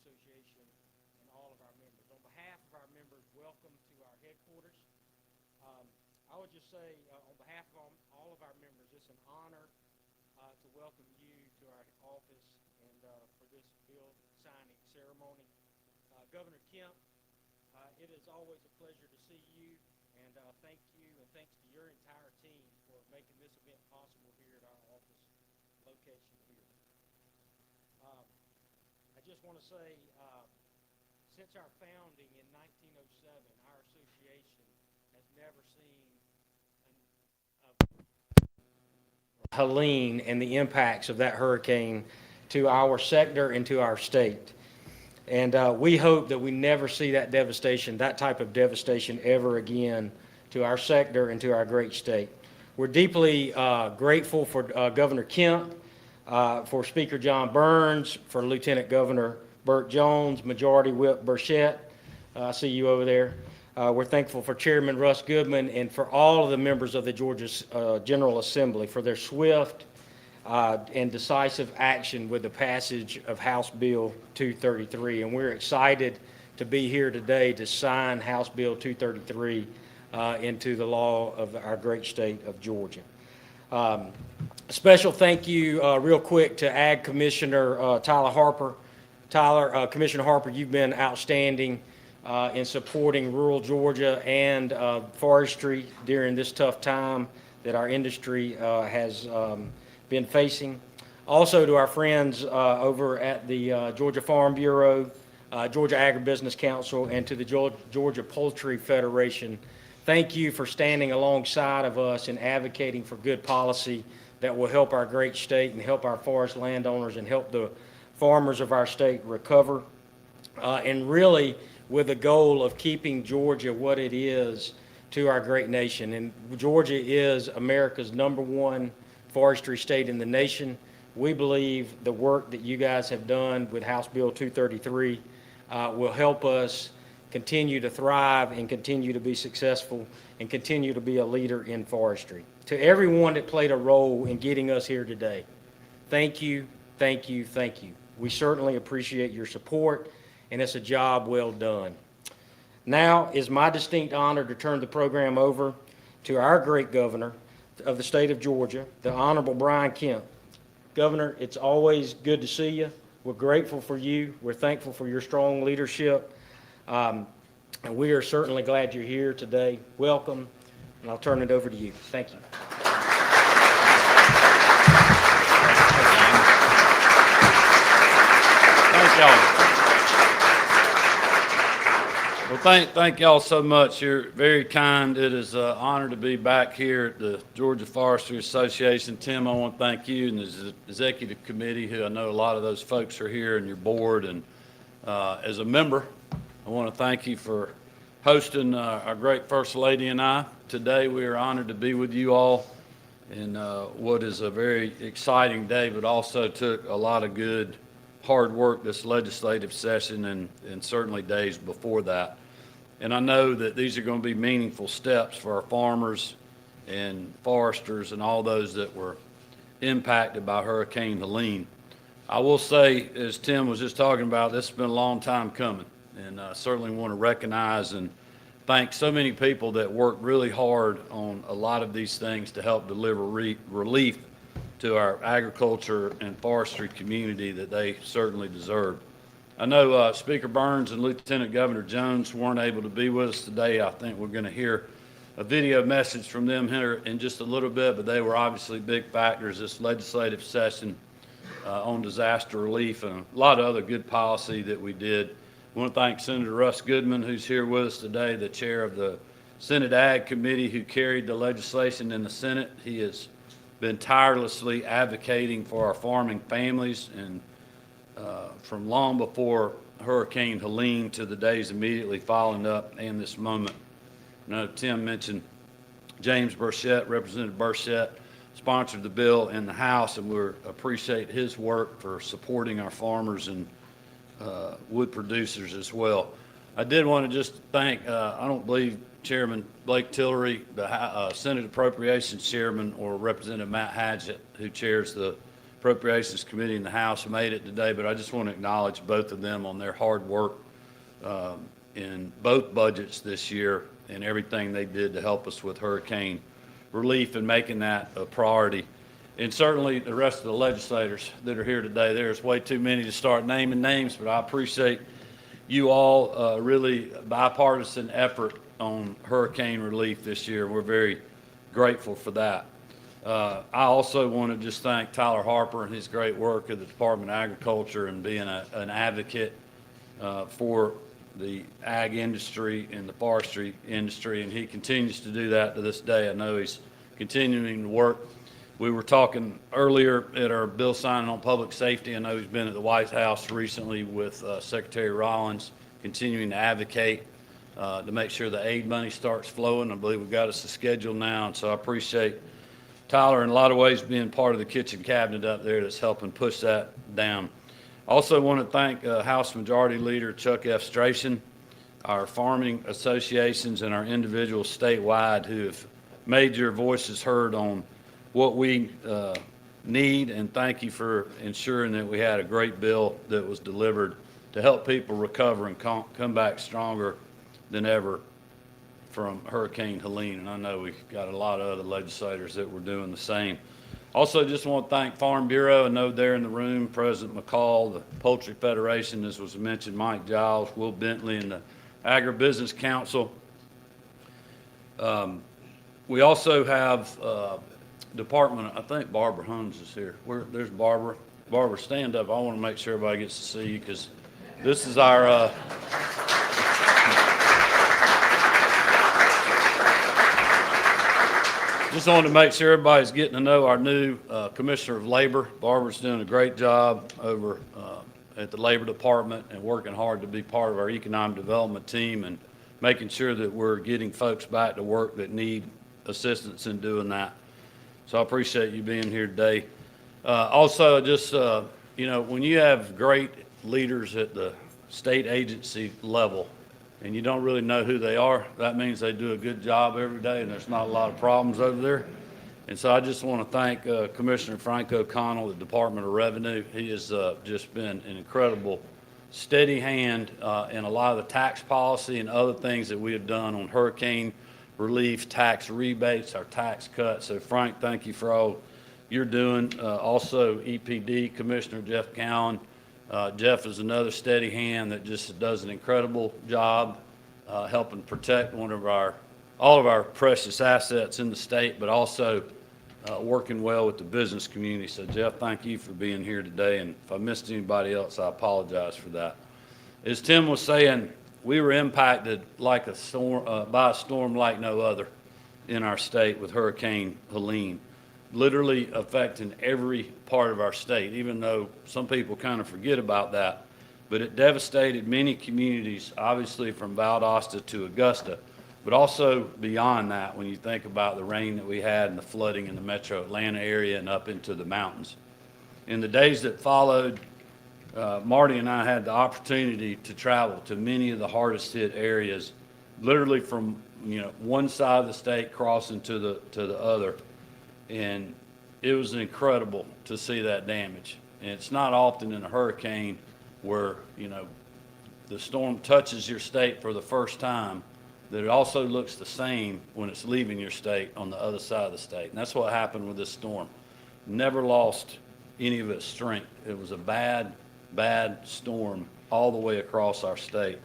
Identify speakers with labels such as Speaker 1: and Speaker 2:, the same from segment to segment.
Speaker 1: Association and all of our members. On behalf of our members, welcome to our headquarters. I would just say, on behalf of all of our members, it's an honor to welcome you to our office and for this bill signing ceremony. Governor Kemp, it is always a pleasure to see you, and thank you and thanks to your entire team for making this event possible here at our office location here. I just want to say, since our founding in 1907, our association has never seen Helene and the impacts of that hurricane to our sector and to our state. And we hope that we never see that devastation, that type of devastation ever again to our sector and to our great state. We're deeply grateful for Governor Kemp, for Speaker John Burns, for Lieutenant Governor Burt Jones, Majority Whip Burchett. I see you over there. We're thankful for Chairman Russ Goodman and for all of the members of the Georgia General Assembly for their swift and decisive action with the passage of House Bill 233. And we're excited to be here today to sign House Bill 233 into the law of our great state of Georgia. A special thank you real quick to Ag Commissioner Tyler Harper. Commissioner Harper, you've been outstanding in supporting rural Georgia and forestry during this tough time that our industry has been facing. Also to our friends over at the Georgia Farm Bureau, Georgia Agribusiness Council, and to the Georgia Poultry Federation, thank you for standing alongside of us and advocating for good policy that will help our great state and help our forest landowners and help the farmers of our state recover, and really with the goal of keeping Georgia what it is to our great nation. And Georgia is America's #1 forestry state in the nation. We believe the work that you guys have done with House Bill 233 will help us continue to thrive and continue to be successful and continue to be a leader in forestry. To everyone that played a role in getting us here today, thank you, thank you, thank you. We certainly appreciate your support, and it's a job well done. Now is my distinct honor to turn the program over to our great governor of the state of Georgia, the Honorable Brian Kemp. Governor, it's always good to see you. We're grateful for you. We're thankful for your strong leadership. And we are certainly glad you're here today. Welcome, and I'll turn it over to you. Thank you.
Speaker 2: Thank y'all. Well, thank y'all so much. You're very kind. It is an honor to be back here at the Georgia Forestry Association. Tim, I want to thank you and the executive committee, who I know a lot of those folks are here, and your board. And as a member, I want to thank you for hosting our great First Lady and I. Today we are honored to be with you all in what is a very exciting day, but also took a lot of good, hard work this legislative session and certainly days before that. And I know that these are going to be meaningful steps for our farmers and foresters and all those that were impacted by Hurricane Helene. I will say, as Tim was just talking about, this has been a long time coming, and I certainly want to recognize and thank so many people that worked really hard on a lot of these things to help deliver relief to our agriculture and forestry community that they certainly deserve. I know Speaker Burns and Lieutenant Governor Jones weren't able to be with us today. I think we're going to hear a video message from them here in just a little bit, but they were obviously big factors this legislative session on disaster relief and a lot of other good policy that we did. I want to thank Senator Russ Goodman, who's here with us today, the chair of the Senate Ag Committee, who carried the legislation in the Senate. He has been tirelessly advocating for our farming families, and from long before Hurricane Helene to the days immediately following up and this moment. I know Tim mentioned James Burchett, Representative Burchett, sponsored the bill in the House, and we appreciate his work for supporting our farmers and wood producers as well. I did want to just thank, I don't believe Chairman Blake Tillery, the Senate Appropriations Chairman, or Representative Matt Hadgett, who chairs the Appropriations Committee in the House made it today, but I just want to acknowledge both of them on their hard work in both budgets this year and everything they did to help us with hurricane relief and making that a priority. And certainly the rest of the legislators that are here today, there's way too many to start naming names, but I appreciate you all really bipartisan effort on hurricane relief this year. We're very grateful for that. I also want to just thank Tyler Harper and his great work at the Department of Agriculture and being an advocate for the ag industry and the forestry industry, and he continues to do that to this day. I know he's continuing to work. We were talking earlier at our bill signing on public safety. I know he's been at the White House recently with Secretary Rollins, continuing to advocate to make sure the aid money starts flowing. I believe we've got us a schedule now, and so I appreciate Tyler in a lot of ways being part of the kitchen cabinet up there that's helping push that down. Also want to thank House Majority Leader Chuck F. Strachan, our farming associations, and our individuals statewide who have made your voices heard on what we need, and thank you for ensuring that we had a great bill that was delivered to help people recover and come back stronger than ever from Hurricane Helene. And I know we've got a lot of other legislators that were doing the same. Also, just want to thank Farm Bureau. I know they're in the room, President McCall, the Poultry Federation, as was mentioned, Mike Giles, Will Bentley, and the Agribusiness Council. We also have Department, I think Barbara Holmes is here. There's Barbara. Barbara, stand up. I want to make sure everybody gets to see you because this is our just wanted to make sure everybody's getting to know our new Commissioner of Labor. Barbara's doing a great job over at the Labor Department and working hard to be part of our economic development team and making sure that we're getting folks back to work that need assistance in doing that. So I appreciate you being here today. Also, just, when you have great leaders at the state agency level and you don't really know who they are, that means they do a good job every day and there's not a lot of problems over there. And so I just want to thank Commissioner Frank O'Connell, the Department of Revenue. He has just been an incredible steady hand in a lot of the tax policy and other things that we have done on hurricane relief, tax rebates, our tax cuts. So Frank, thank you for all you're doing. Also EPD Commissioner Jeff Cowan. Jeff is another steady hand that just does an incredible job helping protect all of our precious assets in the state, but also working well with the business community. So Jeff, thank you for being here today. And if I missed anybody else, I apologize for that. As Tim was saying, we were impacted like a storm, by a storm like no other in our state with Hurricane Helene, literally affecting every part of our state, even though some people kind of forget about that. But it devastated many communities, obviously from Valdosta to Augusta, but also beyond that when you think about the rain that we had and the flooding in the metro Atlanta area and up into the mountains. In the days that followed, Marty and I had the opportunity to travel to many of the hardest hit areas, literally from one side of the state crossing to the other, and it was incredible to see that damage. And it's not often in a hurricane where the storm touches your state for the first time that it also looks the same when it's leaving your state on the other side of the state. And that's what happened with this storm. Never lost any of its strength. It was a bad storm all the way across our state,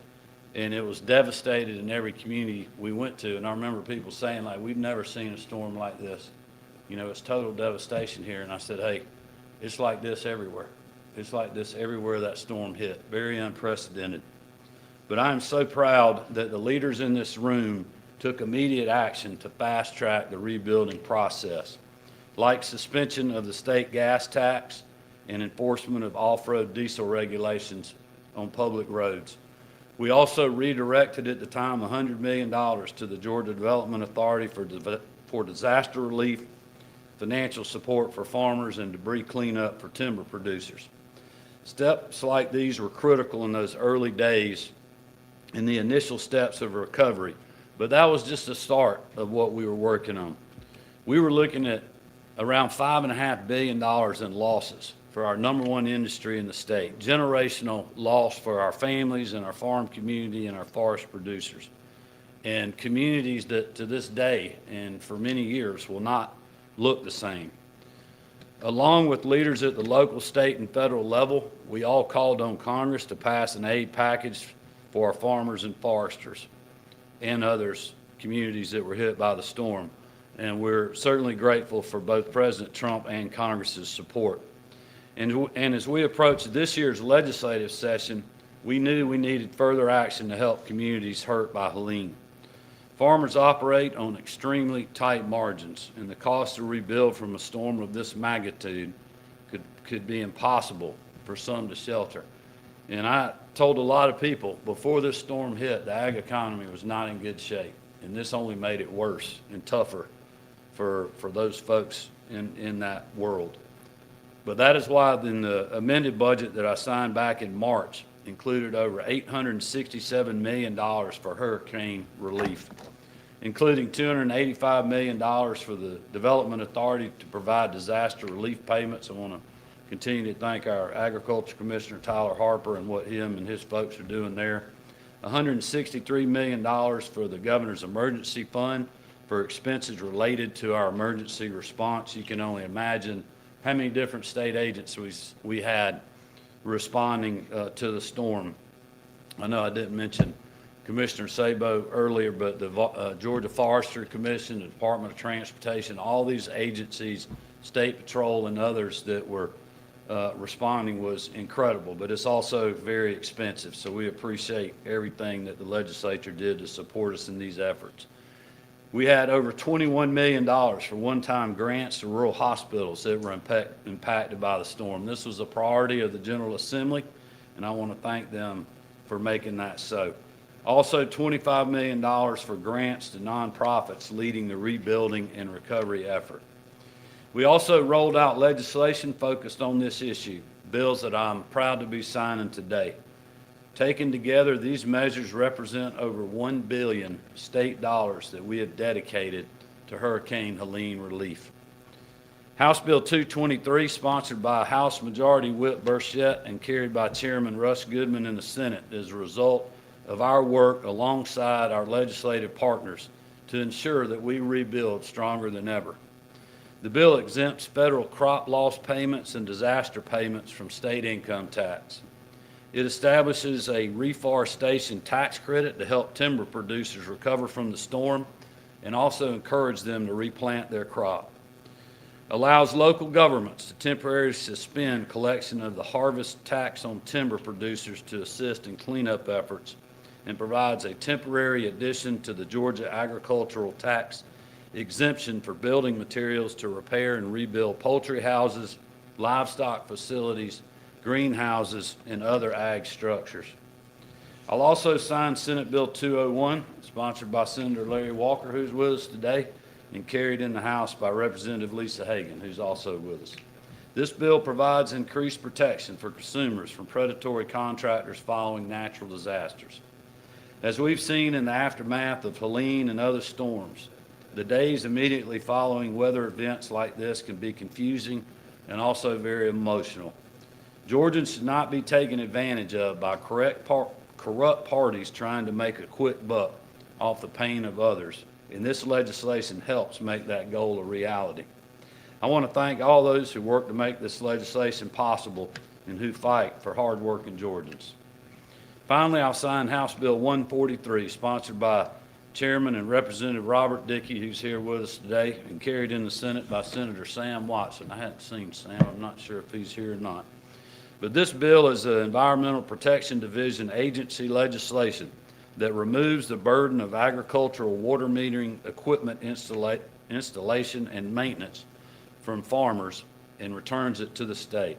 Speaker 2: and it was devastated in every community we went to. And I remember people saying, like, we've never seen a storm like this. It's total devastation here. And I said, hey, it's like this everywhere. It's like this everywhere that storm hit. Very unprecedented. But I am so proud that the leaders in this room took immediate action to fast track the rebuilding process, like suspension of the state gas tax and enforcement of off-road diesel regulations on public roads. We also redirected at the time $100 million to the Georgia Development Authority for disaster relief, financial support for farmers, and debris cleanup for timber producers. Steps like these were critical in those early days in the initial steps of recovery, but that was just the start of what we were working on. We were looking at around $5.5 billion in losses for our number one industry in the state. Generational loss for our families and our farm community and our forest producers. And communities that to this day and for many years will not look the same. Along with leaders at the local, state, and federal level, we all called on Congress to pass an aid package for our farmers and foresters and others, communities that were hit by the storm. And we're certainly grateful for both President Trump and Congress's support. And as we approach this year's legislative session, we knew we needed further action to help communities hurt by Helene. Farmers operate on extremely tight margins, and the cost to rebuild from a storm of this magnitude could be impossible for some to shelter. And I told a lot of people before this storm hit, the ag economy was not in good shape, and this only made it worse and tougher for those folks in that world. But that is why in the amended budget that I signed back in March included over $867 million for hurricane relief, including $285 million for the Development Authority to provide disaster relief payments. I want to continue to thank our Agriculture Commissioner Tyler Harper and what him and his folks are doing there. $163 million for the Governor's Emergency Fund for expenses related to our emergency response. You can only imagine how many different state agencies we had responding to the storm. I know I didn't mention Commissioner Sabo earlier, but the Georgia Forestry Commission, the Department of Transportation, all these agencies, State Patrol and others that were responding was incredible, but it's also very expensive. So we appreciate everything that the legislature did to support us in these efforts. We had over $21 million for one-time grants to rural hospitals that were impacted by the storm. This was a priority of the General Assembly, and I want to thank them for making that so. Also, $25 million for grants to nonprofits leading the rebuilding and recovery effort. We also rolled out legislation focused on this issue, bills that I'm proud to be signing today. Taken together, these measures represent over $1 billion state dollars that we have dedicated to Hurricane Helene relief. House Bill 223, sponsored by House Majority Whip Burchett and carried by Chairman Russ Goodman in the Senate, is a result of our work alongside our legislative partners to ensure that we rebuild stronger than ever. The bill exempts federal crop loss payments and disaster payments from state income tax. It establishes a reforestation tax credit to help timber producers recover from the storm and also encourage them to replant their crop. Allows local governments to temporarily suspend collection of the harvest tax on timber producers to assist in cleanup efforts, and provides a temporary addition to the Georgia agricultural tax exemption for building materials to repair and rebuild poultry houses, livestock facilities, greenhouses, and other ag structures. I'll also sign Senate Bill 201, sponsored by Senator Larry Walker, who's with us today, and carried in the House by Representative Lisa Hagan, who's also with us. This bill provides increased protection for consumers from predatory contractors following natural disasters. As we've seen in the aftermath of Helene and other storms, the days immediately following weather events like this can be confusing and also very emotional. Georgians should not be taken advantage of by corrupt parties trying to make a quick buck off the pain of others, and this legislation helps make that goal a reality. I want to thank all those who work to make this legislation possible and who fight for hardworking Georgians. Finally, I'll sign House Bill 143, sponsored by Chairman and Representative Robert Dickey, who's here with us today, and carried in the Senate by Senator Sam Watson. I haven't seen Sam. I'm not sure if he's here or not. But this bill is an Environmental Protection Division agency legislation that removes the burden of agricultural water metering equipment installation and maintenance from farmers and returns it to the state.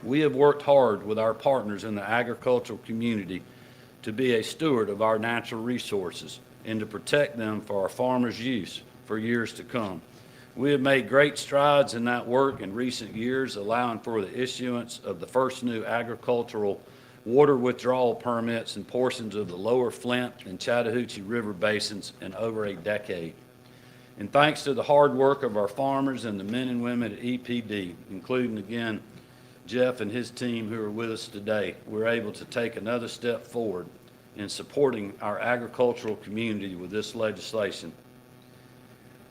Speaker 2: We have worked hard with our partners in the agricultural community to be a steward of our natural resources and to protect them for our farmers' use for years to come. We have made great strides in that work in recent years, allowing for the issuance of the first new agricultural water withdrawal permits in portions of the lower Flint and Chattahoochee River basins in over a decade. And thanks to the hard work of our farmers and the men and women at EPD, including again Jeff and his team who are with us today, we're able to take another step forward in supporting our agricultural community with this legislation.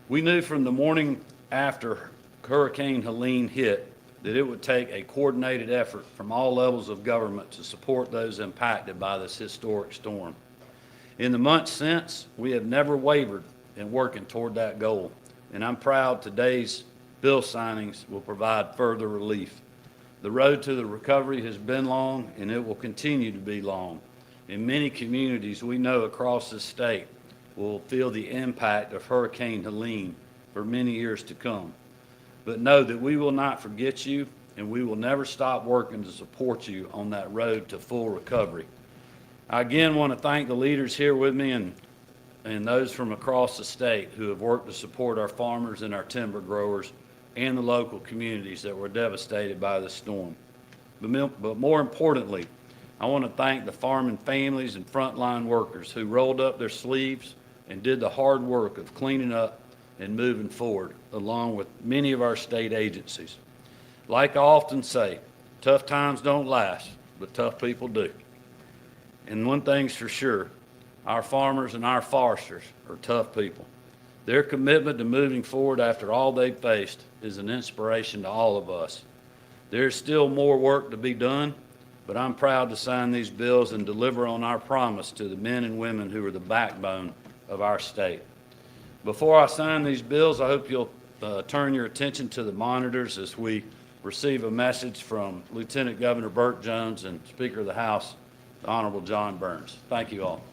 Speaker 2: We knew from the morning after Hurricane Helene hit that it would take a coordinated effort from all levels of government to support those impacted by this historic storm. In the months since, we have never wavered in working toward that goal, and I'm proud today's bill signings will provide further relief. The road to the recovery has been long, and it will continue to be long. In many communities we know across the state will feel the impact of Hurricane Helene for many years to come. But know that we will not forget you, and we will never stop working to support you on that road to full recovery. I again want to thank the leaders here with me and those from across the state who have worked to support our farmers and our timber growers and the local communities that were devastated by the storm. But more importantly, I want to thank the farming families and frontline workers who rolled up their sleeves and did the hard work of cleaning up and moving forward, along with many of our state agencies. Like I often say, tough times don't last, but tough people do. And one thing's for sure, our farmers and our foresters are tough people. Their commitment to moving forward after all they've faced is an inspiration to all of us. There's still more work to be done, but I'm proud to sign these bills and deliver on our promise to the men and women who are the backbone of our state. Before I sign these bills, I hope you'll turn your attention to the monitors as we receive a message from Lieutenant Governor Burt Jones and Speaker of the House, the Honorable John Burns. Thank you all.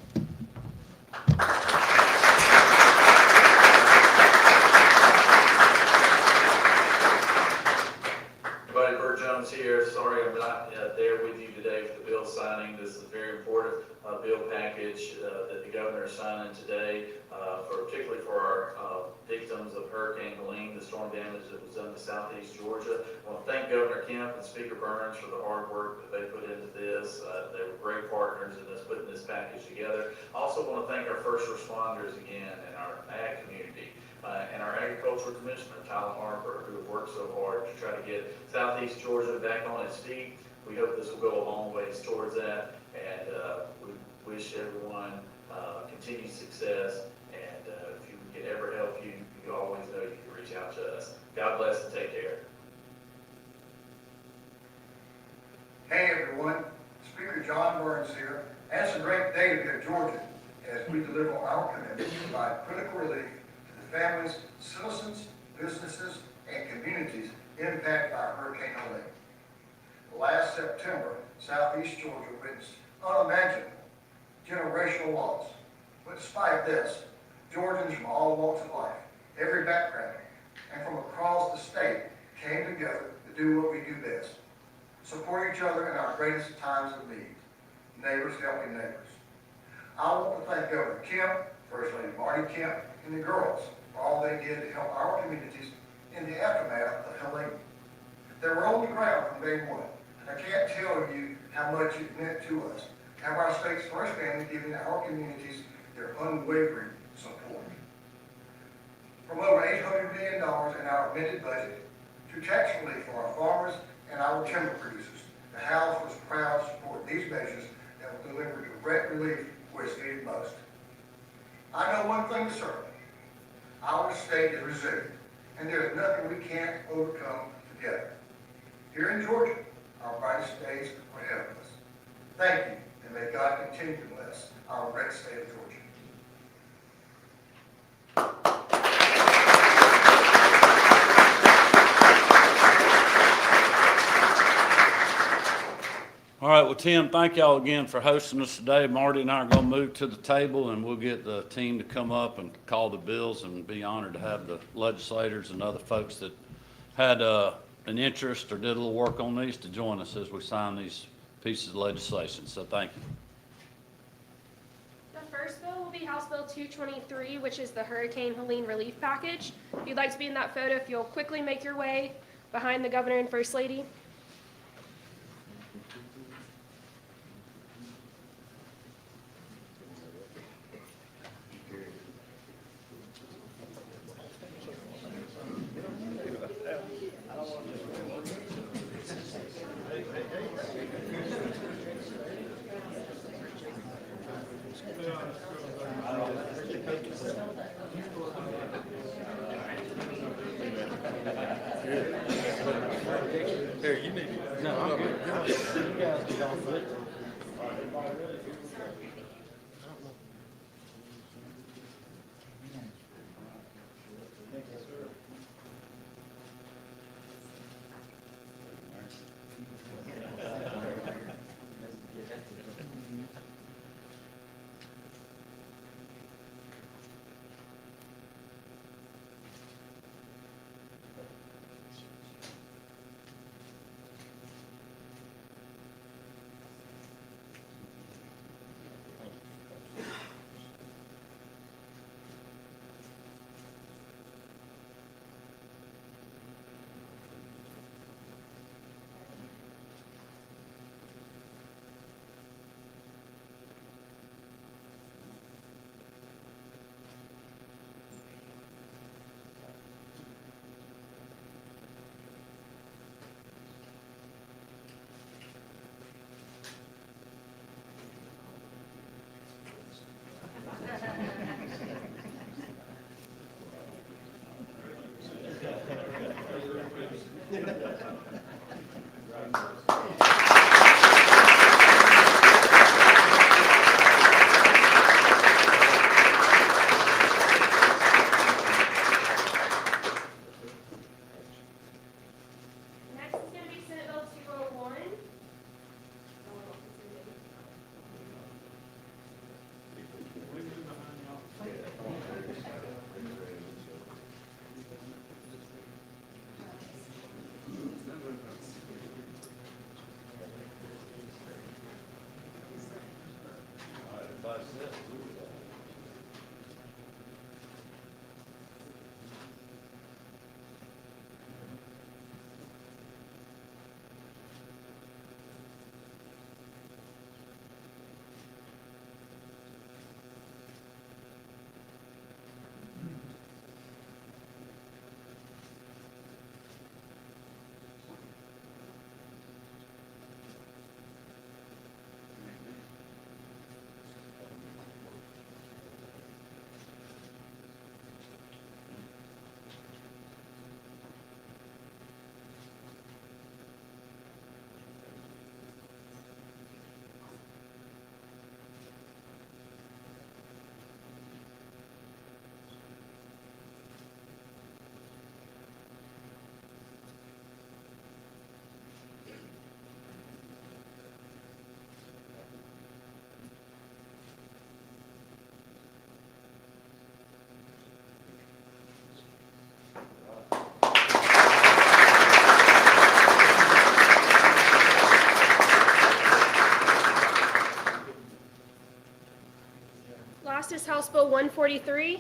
Speaker 3: Everybody, Burt Jones here. Sorry I'm not there with you today for the bill signing. This is a very important bill package that the governor is signing today, particularly for our victims of Hurricane Helene, the storm damage that was done to southeast Georgia. I want to thank Governor Kemp and Speaker Burns for the hard work that they put into this. They were great partners in us putting this package together. I also want to thank our first responders again and our ag community. And our agricultural commissioner, Tyler Harper, who have worked so hard to try to get southeast Georgia back on its feet. We hope this will go a long ways towards that, and we wish everyone continued success. And if we can ever help you, you always know you can reach out to us. God bless and take care.
Speaker 4: Hey everyone, Speaker John Burns here. And it's a great day to be in Georgia as we deliver on our commitment to provide critical relief to the families, citizens, businesses, and communities impacted by Hurricane Helene. Last September, southeast Georgia witnessed unimaginable generational loss. But despite this, Georgians from all walks of life, every background, and from across the state came together to do what we do best: support each other in our greatest times of need, neighbors helping neighbors. I want to thank Governor Kemp, First Lady Marty Kemp, and the girls for all they did to help our communities in the aftermath of Helene. They were on the ground from day one. I can't tell you how much it meant to us to have our state's first family giving our communities their unwavering support. From over $800 million in our amended budget to tax relief for our farmers and our timber producers, the House was proud to support these measures that will deliver direct relief where it's needed most. I know one thing is certain: our state is resilient, and there is nothing we can't overcome together. Here in Georgia, our brightest days are ahead of us. Thank you, and may God continue to bless our great state of Georgia.
Speaker 2: All right, well, Tim, thank y'all again for hosting us today. Marty and I are going to move to the table, and we'll get the team to come up and call the bills, and be honored to have the legislators and other folks that had an interest or did a little work on these to join us as we sign these pieces of legislation. So thank you.
Speaker 5: The first bill will be House Bill 223, which is the Hurricane Helene Relief Package. If you'd like to be in that photo, if you'll quickly make your way behind the Governor and First Lady.
Speaker 2: Here, you need to.
Speaker 1: No, I'm good. You guys get off of it.
Speaker 5: Next is going to be Senate Bill 201. Last is House Bill 143.